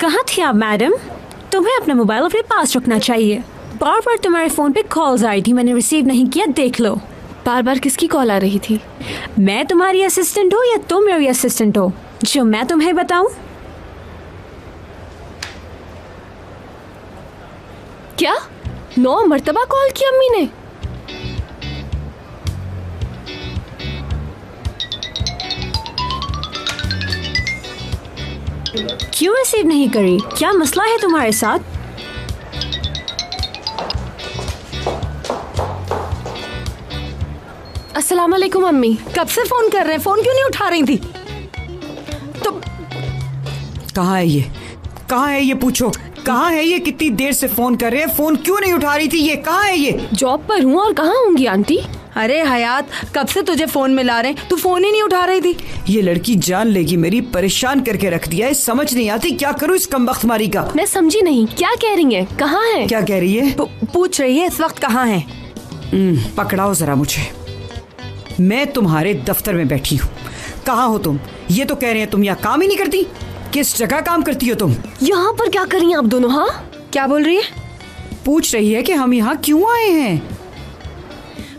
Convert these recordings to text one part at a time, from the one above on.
कहाँ थी आप मैडम? तुम्हें अपना मोबाइल अपने पास रखना चाहिए। बार बार तुम्हारे फोन पे कॉल्स आई थी, मैंने रिसीव नहीं किया, देख लो। बार बार किसकी कॉल आ रही थी? मैं तुम्हारी असिस्टेंट हूँ या तुम मेरी असिस्टेंट हो जो मैं तुम्हें बताऊं? क्या 9 मर्तबा कॉल की अम्मी ने? क्यों रिसीव नहीं करी? क्या मसला है तुम्हारे साथ? अस्सलाम वालेकुम अम्मी। कब से फोन कर रहे हैं, फोन क्यों नहीं उठा रही थी? तो कहाँ है ये? कहाँ है ये? पूछो कहाँ है ये? कितनी देर से फोन कर रहे हैं, फोन क्यों नहीं उठा रही थी? ये कहाँ है ये? जॉब पर हूँ और कहाँ होंगी आंटी? अरे हयात, कब से तुझे फोन मिला रहे हैं, तू फोन ही नहीं उठा रही थी। ये लड़की जान लेगी मेरी, परेशान करके रख दिया है। समझ नहीं आती क्या करूँ इस कमबख्त मारी का। मैं समझी नहीं, क्या कह रही है? कहाँ है? क्या कह रही है? पूछ रही है इस वक्त कहाँ है। पकड़ाओ जरा मुझे। मैं तुम्हारे दफ्तर में बैठी हूँ, कहाँ हो तुम? ये तो कह रहे हैं तुम यहाँ काम ही नहीं करती। किस जगह काम करती हो तुम? यहाँ पर क्या कर रही हैं आप दोनों? हाँ, क्या बोल रही है? पूछ रही है कि हम यहाँ क्यों आए हैं।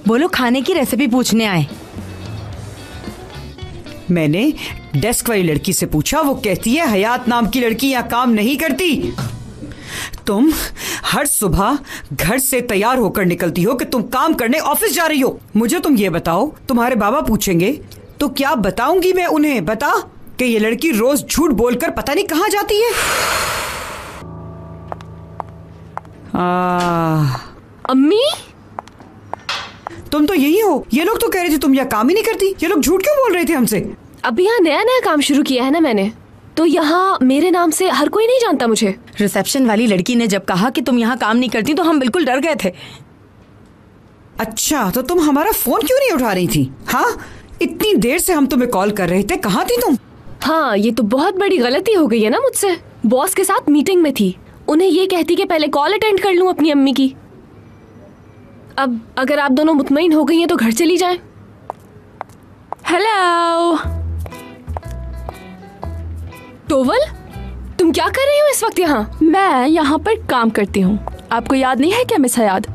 बोलो खाने की रेसिपी पूछने आए। मैंने डेस्क वाली लड़की से पूछा, वो कहती है हयात नाम की लड़की यहाँ काम नहीं करती। तुम हर सुबह घर से तैयार होकर निकलती हो कि तुम काम करने ऑफिस जा रही हो। मुझे तुम ये बताओ, तुम्हारे बाबा पूछेंगे तो क्या बताऊंगी मैं उन्हें? बता कि ये लड़की रोज झूठ बोलकर पता नहीं कहाँ जाती है। अम्मी तुम तो यही हो। ये लोग तो कह रहे थे तुम यहाँ काम ही नहीं करती। ये लोग झूठ क्यों बोल रहे थे हमसे? अभी यहाँ नया नया काम शुरू किया है ना मैंने, तो यहाँ मेरे नाम से हर कोई नहीं जानता मुझे। रिसेप्शन वाली लड़की ने जब कहा कि तुम यहाँ काम नहीं करती तो हम बिल्कुल डर गए थे। अच्छा, तो तुम हमारा फोन क्यों नहीं उठा रही थी? हाँ, इतनी देर से हम तुम्हें कॉल कर रहे थे, कहाँ थी तुम? हाँ, ये तो बहुत बड़ी गलती हो गई है ना मुझसे। बॉस के साथ मीटिंग में थी, उन्हें ये कहती कि पहले कॉल अटेंड कर लूं अपनी अम्मी की। अब अगर आप दोनों मुतमईन हो गई हैं तो घर चली जाएं। हेलो टोवल, तुम क्या कर रही हो इस वक्त यहाँ? मैं यहाँ पर काम करती हूँ। आपको याद नहीं है क्या मिस हयात?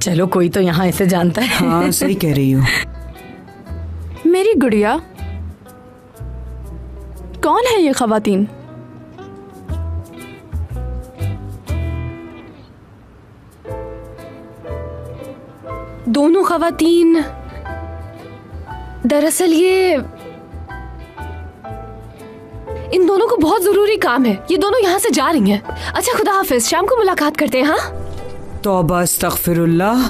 चलो कोई तो यहाँ इसे जानता है। हाँ सही कह रही हो। मेरी गुड़िया, कौन है ये खवातीन? दोनों खवातीन, दरअसल ये इन दोनों को बहुत जरूरी काम है। ये दोनों यहाँ से जा रही हैं। अच्छा, खुदा हाफिज, शाम को मुलाकात करते हैं। हाँ, तौबा अस्तगफिरुल्लाह।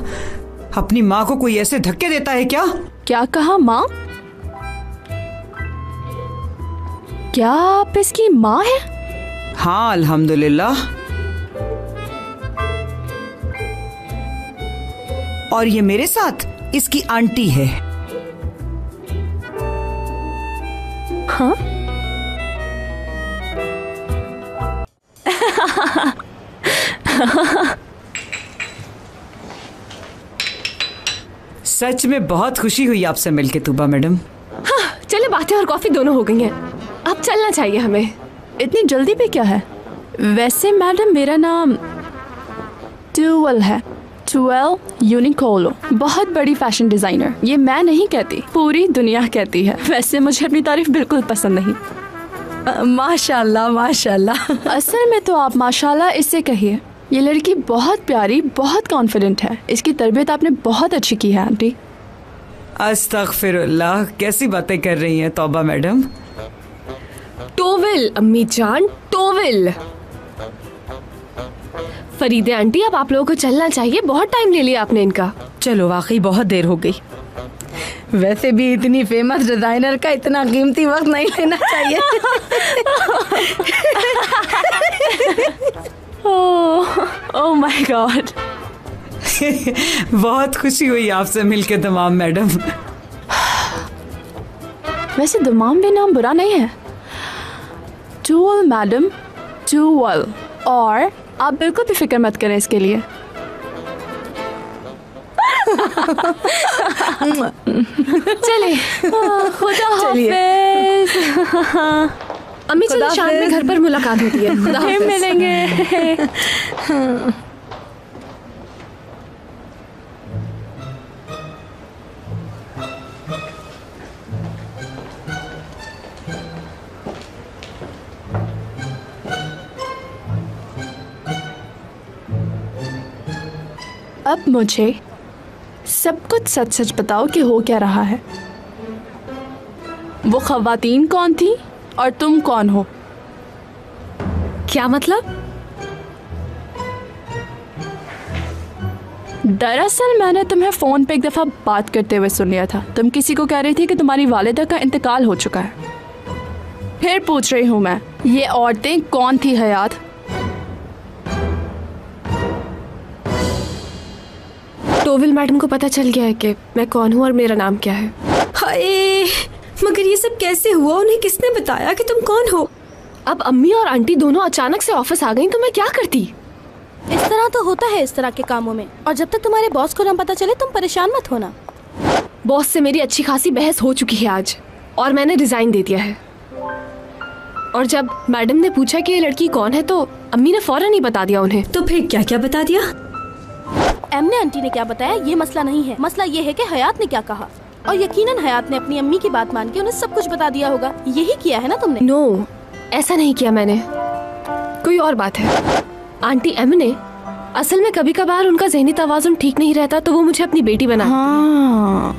अपनी माँ को कोई ऐसे धक्के देता है क्या? क्या कहा? माँ? क्या आप इसकी माँ है? हाँ अल्हम्दुलिल्लाह। और ये मेरे साथ इसकी आंटी है। हाँ? सच में बहुत खुशी हुई आपसे मिलके तूबा मैडम। हाँ, चले बातें और कॉफी दोनों हो गई हैं, अब चलना चाहिए हमें। इतनी जल्दी पे क्या है? वैसे मैडम मेरा नाम ट्यूवल है, ट्यूवल यूनिकोलो। बहुत बड़ी फैशन डिजाइनर। ये मैं नहीं कहती, पूरी दुनिया कहती है। वैसे मुझे अपनी तारीफ बिल्कुल पसंद नहीं। माशाल्लाह माशाल्लाह। असल में तो आप माशाल्लाह इससे कहिए। ये लड़की बहुत प्यारी, बहुत कॉन्फिडेंट है। इसकी तरबियत आपने बहुत अच्छी की है आंटी। अस्तगफिरुल्लाह, कैसी बातें कर रही हैं तौबा मैडम। टोविल अम्मी जान, टोविल। फरीदे आंटी, अब आप लोगों को चलना चाहिए, बहुत टाइम ले लिया आपने इनका। चलो, वाकई बहुत देर हो गई। वैसे भी इतनी फेमस डिजाइनर का इतना कीमती वक्त नहीं लेना चाहिए। Oh my God. बहुत खुशी हुई आपसे मिलके तमाम मैडम। वैसे दमाम भी नाम बुरा नहीं है। ट्यूवल मैडम, ट्यूवल। और आप बिल्कुल भी फिक्र मत करें इसके लिए। चले, खुदा हाफिज। अम्मी चलो शाम में घर पर मुलाकात होती है। खुदा फिर हाफिज। मिलेंगे। अब मुझे सब कुछ सच सच बताओ कि हो क्या रहा है। वो खवातीन कौन थी और तुम कौन हो? क्या मतलब? दरअसल मैंने तुम्हें फोन पे एक दफा बात करते हुए सुन लिया था। तुम किसी को कह रही थी कि तुम्हारी वालिदा का इंतकाल हो चुका है। फिर पूछ रही हूँ मैं, ये औरतें कौन थी हयात? टोविल मैडम को पता चल गया है कि मैं कौन हूँ और मेरा नाम क्या है। हाय, मगर ये सब कैसे हुआ? उन्हें किसने बताया कि तुम कौन हो? अब अम्मी और आंटी दोनों अचानक से ऑफिस आ गई तो मैं क्या करती? इस तरह तो होता है इस तरह के कामों में, और जब तक तुम्हारे बॉस को ना पता चले तुम परेशान मत होना। बॉस से मेरी अच्छी खासी बहस हो चुकी है आज, और मैंने रिजाइन दे दिया है। और जब मैडम ने पूछा कि ये लड़की कौन है तो अम्मी ने फौरन ही बता दिया उन्हें। तो फिर क्या क्या बता दिया? एम ने आंटी ने क्या बताया ये मसला नहीं है। मसला ये है कि हयात ने क्या कहा, और यकीनन हयात ने अपनी अम्मी की बात मान के उन्हें सब कुछ बता दिया होगा। यही किया है ना तुमने? नो, ऐसा नहीं किया मैंने, कोई और बात है। आंटी एम ने असल में कभी कभार उनका ज़हनी तवाज़ुन ठीक नहीं रहता तो वो मुझे अपनी बेटी बना। हाँ,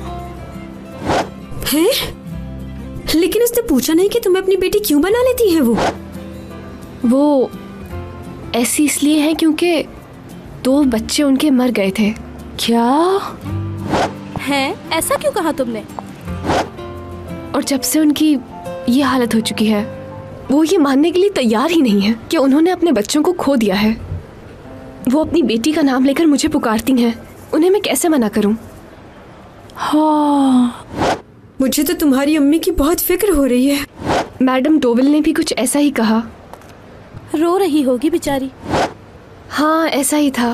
है? लेकिन उसने पूछा नहीं कि तुम्हें अपनी बेटी क्यों बना लेती है? वो ऐसी इसलिए है क्योंकि 2 बच्चे उनके मर गए थे। क्या? है? ऐसा क्यों कहा तुमने? और जब से उनकी ये हालत हो चुकी है वो ये मानने के लिए तैयार ही नहीं है कि उन्होंने अपने बच्चों को खो दिया है। वो अपनी बेटी का नाम लेकर मुझे पुकारती हैं, उन्हें मैं कैसे मना करूं? हाँ, मुझे तो तुम्हारी अम्मी की बहुत फिक्र हो रही है। मैडम डोविल ने भी कुछ ऐसा ही कहा। रो रही होगी बेचारी। हाँ, ऐसा ही था।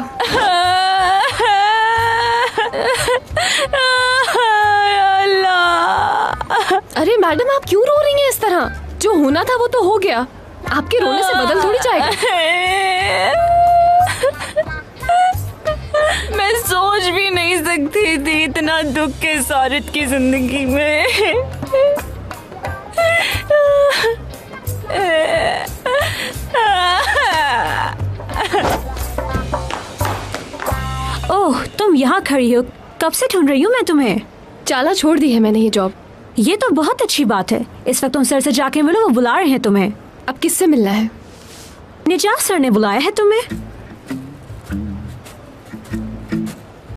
अरे मैडम, आप क्यों रो रही हैं इस तरह? जो होना था वो तो हो गया, आपके रोने से बदल थोड़ी जाएगा। मैं सोच भी नहीं सकती थी इतना दुख इस औरत की जिंदगी में। ओह, तुम यहाँ खड़ी हो? कब से ढूंढ रही हूँ मैं तुम्हें। चाला छोड़ दी है मैंने ये जॉब। ये तो बहुत अच्छी बात है। इस वक्त तुम सर से जाके मिलो, वो बुला रहे हैं तुम्हें। अब किससे मिलना है? निजात सर ने बुलाया है तुम्हें।